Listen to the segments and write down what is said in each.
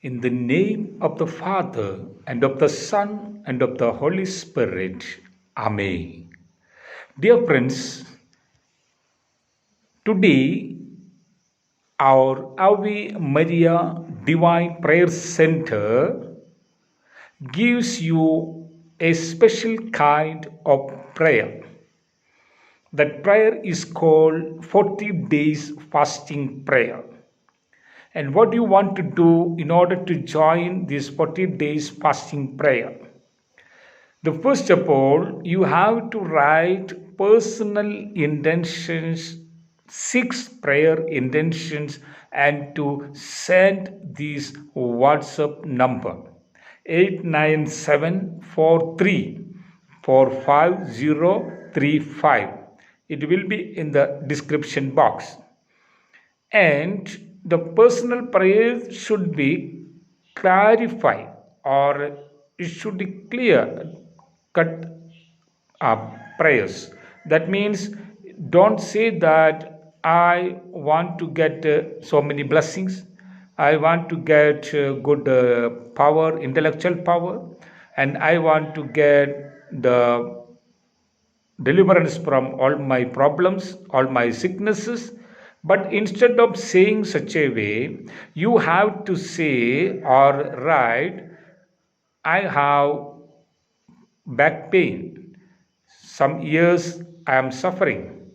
In the name of the Father, and of the Son, and of the Holy Spirit. Amen. Dear friends, today our Ave Maria Divine Prayer Center gives you a special kind of prayer. That prayer is called 40 days fasting prayer. And what you want to do in order to join this 40 days fasting prayer? The first of all, you have to write personal intentions, 6 prayer intentions, and to send this WhatsApp number 89743455035. It will be in the description box. And the personal prayers should be clarified, or it should be clear cut prayers. That means don't say that I want to get so many blessings, I want to get good power, intellectual power, and I want to get the deliverance from all my problems, all my sicknesses. But instead of saying such a way, you have to say or write, I have back pain. Some years I am suffering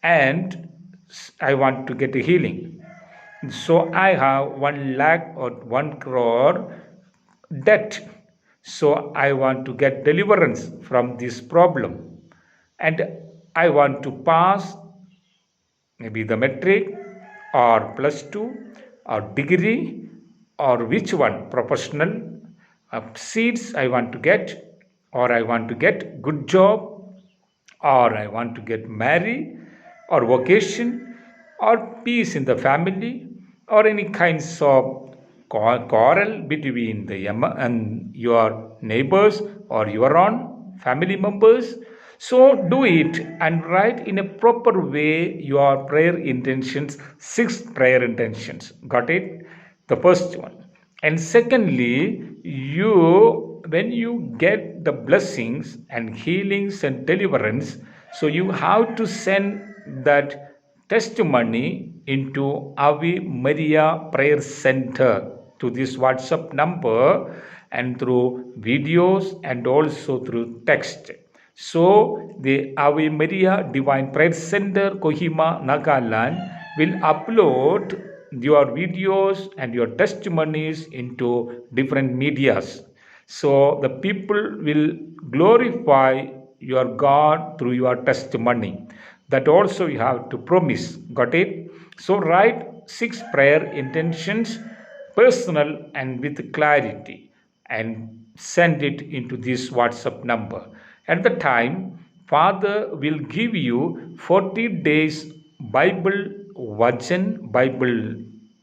and I want to get a healing. So I have 1 lakh or 1 crore debt. So I want to get deliverance from this problem. And I want to pass maybe the metric or plus 2 or degree, or which one, professional seats I want to get, or I want to get good job, or I want to get married, or vocation, or peace in the family, or any kinds of quarrel between the and your neighbors or your own family members. So do it and write in a proper way your prayer intentions, 6 prayer intentions. Got it? The first one. And secondly, when you get the blessings and healings and deliverance, so you have to send that testimony into Ave Maria Prayer Center to this WhatsApp number, and through videos and also through text. So the Ave Maria Divine Prayer Center, Kohima, Nagaland will upload your videos and your testimonies into different medias. So the people will glorify your God through your testimony. That also you have to promise. Got it? So write 6 prayer intentions, personal and with clarity, and send it into this WhatsApp number. At the time, Father will give you 40 days Bible Vajan, Bible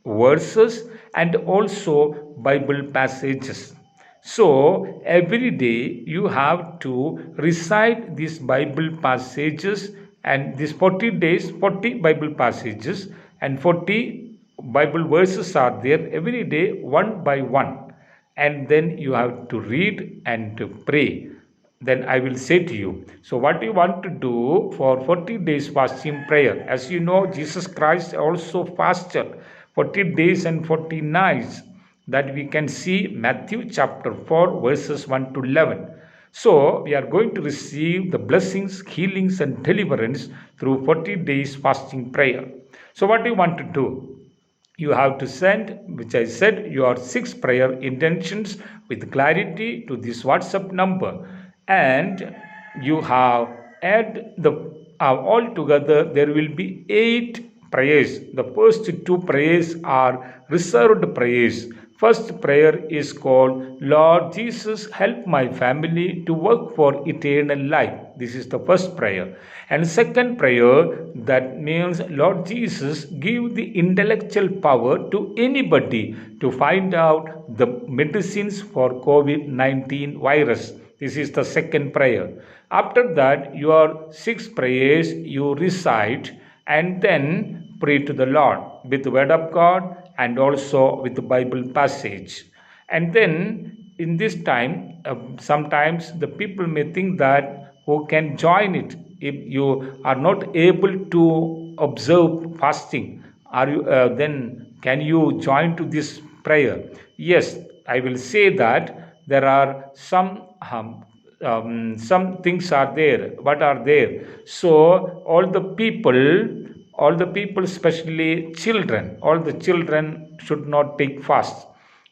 verses, and also Bible passages. So every day you have to recite these Bible passages, and these 40 days, 40 Bible passages and 40 Bible verses are there every day, one by one. And then you have to read and to pray. Then I will say to you, so what you want to do for 40 days fasting prayer? As you know, Jesus Christ also fasted 40 days and 40 nights. That we can see Matthew chapter 4 verses 1 to 11. So we are going to receive the blessings, healings and deliverance through 40 days fasting prayer. So what do you want to do? You have to send, which I said, your 6 prayer intentions with clarity to this WhatsApp number, and you have add the all together there will be 8 prayers. The first 2 prayers are reserved prayers. First prayer is called, Lord Jesus, help my family to work for eternal life. This is the first prayer. And second prayer, that means, Lord Jesus, give the intellectual power to anybody to find out the medicines for COVID-19 virus. This is the second prayer. After that, your 6 prayers you recite and then pray to the Lord with the word of God and also with the Bible passage. And then in this time, sometimes the people may think that who can join it. If you are not able to observe fasting, are you then can you join to this prayer? Yes, I will say that there are some things are there. What are there? So all the people, especially children, all the children should not take fast.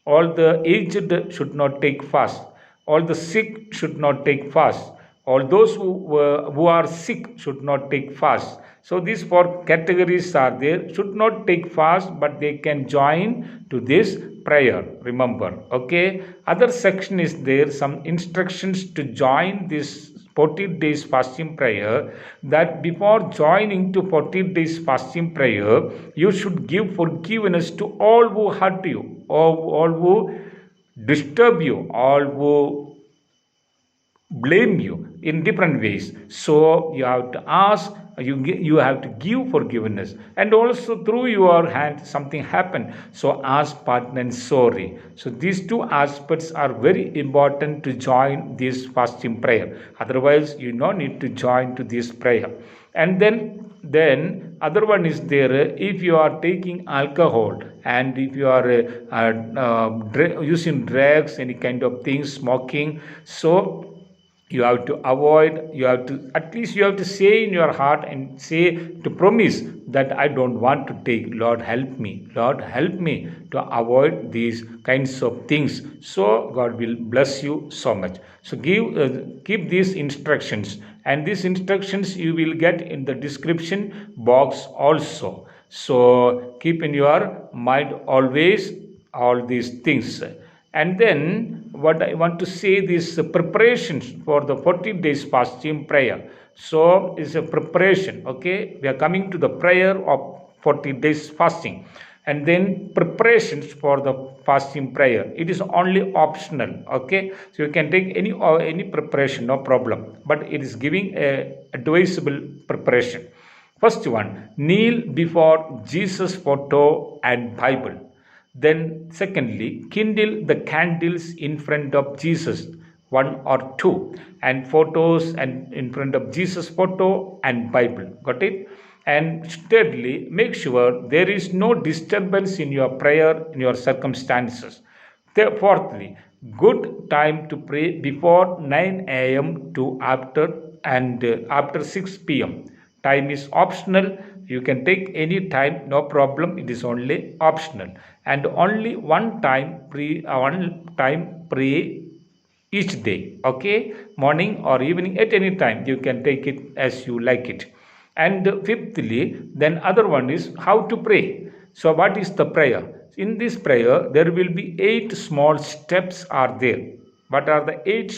All the aged should not take fast. All the sick should not take fast. All those who are sick should not take fast. So these four categories are there. Should not take fast, but they can join to this prayer. Remember, okay. Other section is there. Some instructions to join this 40 days fasting prayer, that before joining to 40 days fasting prayer, you should give forgiveness to all who hurt you, all who disturb you, all who blame you in different ways. So you have to ask, you have to give forgiveness, and also through your hand something happened, so ask pardon and sorry. So these two aspects are very important to join this fasting prayer. Otherwise you no need to join to this prayer. And then other one is there. If you are taking alcohol, and if you are using drugs, any kind of things, smoking, so you have to avoid. You have to, at least you have to say in your heart and say to promise that I don't want to take. Lord help me, Lord help me to avoid these kinds of things. So God will bless you so much. So keep these instructions, and these instructions you will get in the description box also. So keep in your mind always all these things. And then what I want to say, this preparations for the 40 days fasting prayer. So it's a preparation. Okay, we are coming to the prayer of 40 days fasting, and then preparations for the fasting prayer. It is only optional. Okay, so you can take any preparation, no problem. But it is giving a advisable preparation. First one, kneel before Jesus photo and Bible. Then, secondly, kindle the candles in front of Jesus, one or two, and photos and in front of Jesus photo and Bible. Got it? And thirdly, make sure there is no disturbance in your prayer, in your circumstances. Fourthly, good time to pray before 9 a.m. to after 6 p.m. Time is optional. You can take any time, no problem. It is only optional, and only one time pray each day. Okay, morning or evening, at any time you can take it as you like it. And fifthly, then other one is how to pray. So what is the prayer? In this prayer there will be 8 small steps are there. What are the eight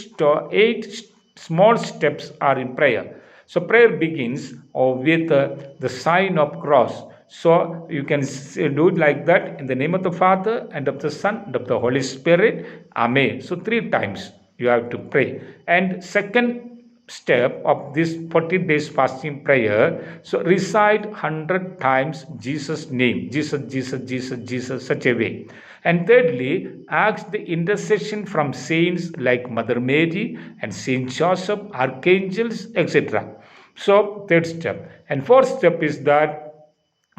small steps are in prayer? So prayer begins with the sign of cross. So you can do it like that, in the name of the Father and of the Son and of the Holy Spirit. Amen. So 3 times you have to pray. And second step of this 40 days fasting prayer, so recite 100 times Jesus name, Jesus, Jesus, Jesus, Jesus, such a way. And thirdly, ask the intercession from saints like Mother Mary and Saint Joseph, archangels, etc. So third step. And fourth step is that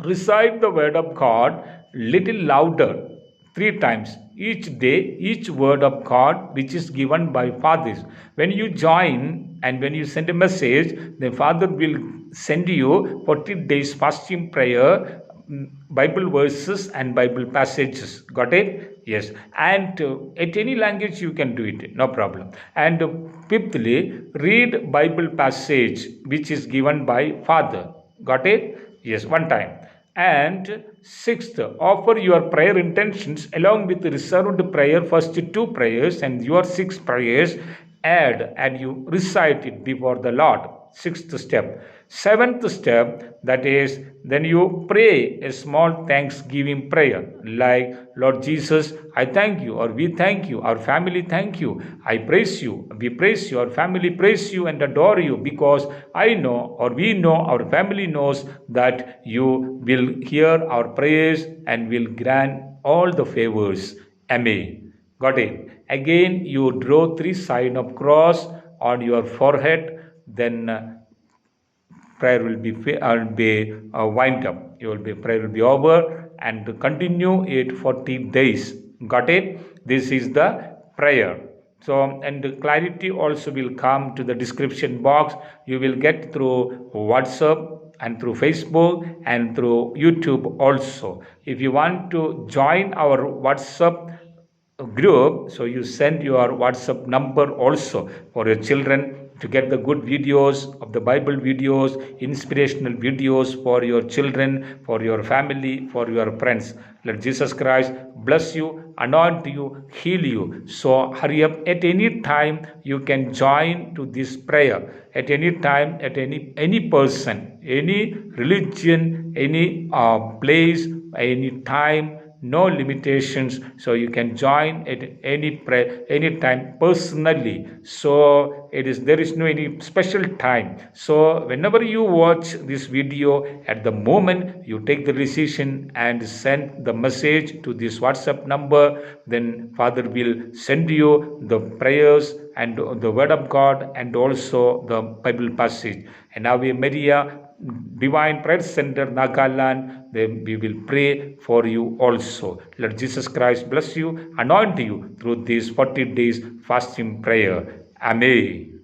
recite the word of God little louder 3 times each day, each word of God which is given by fathers. When you join and when you send a message, the Father will send you 40 days fasting prayer, Bible verses and Bible passages. Got it? Yes. And at any language you can do it, no problem. And fifthly, read Bible passage which is given by Father. Got it? Yes, one time. And sixth, offer your prayer intentions along with the reserved prayer, first 2 prayers and your 6 prayers, add and you recite it before the Lord. Sixth step. Seventh step, that is, then you pray a small thanksgiving prayer like, Lord Jesus, I thank you, or we thank you, our family thank you, I praise you, we praise you, our family praise you and adore you, because I know, or we know, our family knows that you will hear our prayers and will grant all the favors. Amen. Got it? Again, you draw 3 sign of cross on your forehead, then prayer will be wind up. Prayer will be over, and continue it 40 days. Got it? This is the prayer. So, and the clarity also will come to the description box. You will get through WhatsApp and through Facebook and through YouTube also. If you want to join our WhatsApp group, so you send your WhatsApp number also for your children to get the good videos of the Bible videos, inspirational videos for your children, for your family, for your friends. Let Jesus Christ bless you, anoint you, heal you. So hurry up. At any time you can join to this prayer. At any time, at any person, any religion, any place, any time, no limitations, so you can join at any time personally. So there is no any special time. So whenever you watch this video, at the moment you take the decision and send the message to this WhatsApp number, then Father will send you the prayers and the word of God and also the Bible passage. And Ave Maria Divine Prayer Center, Nagaland, then we will pray for you also. Let Jesus Christ bless you, anoint you through these 40 days fasting prayer. Amen.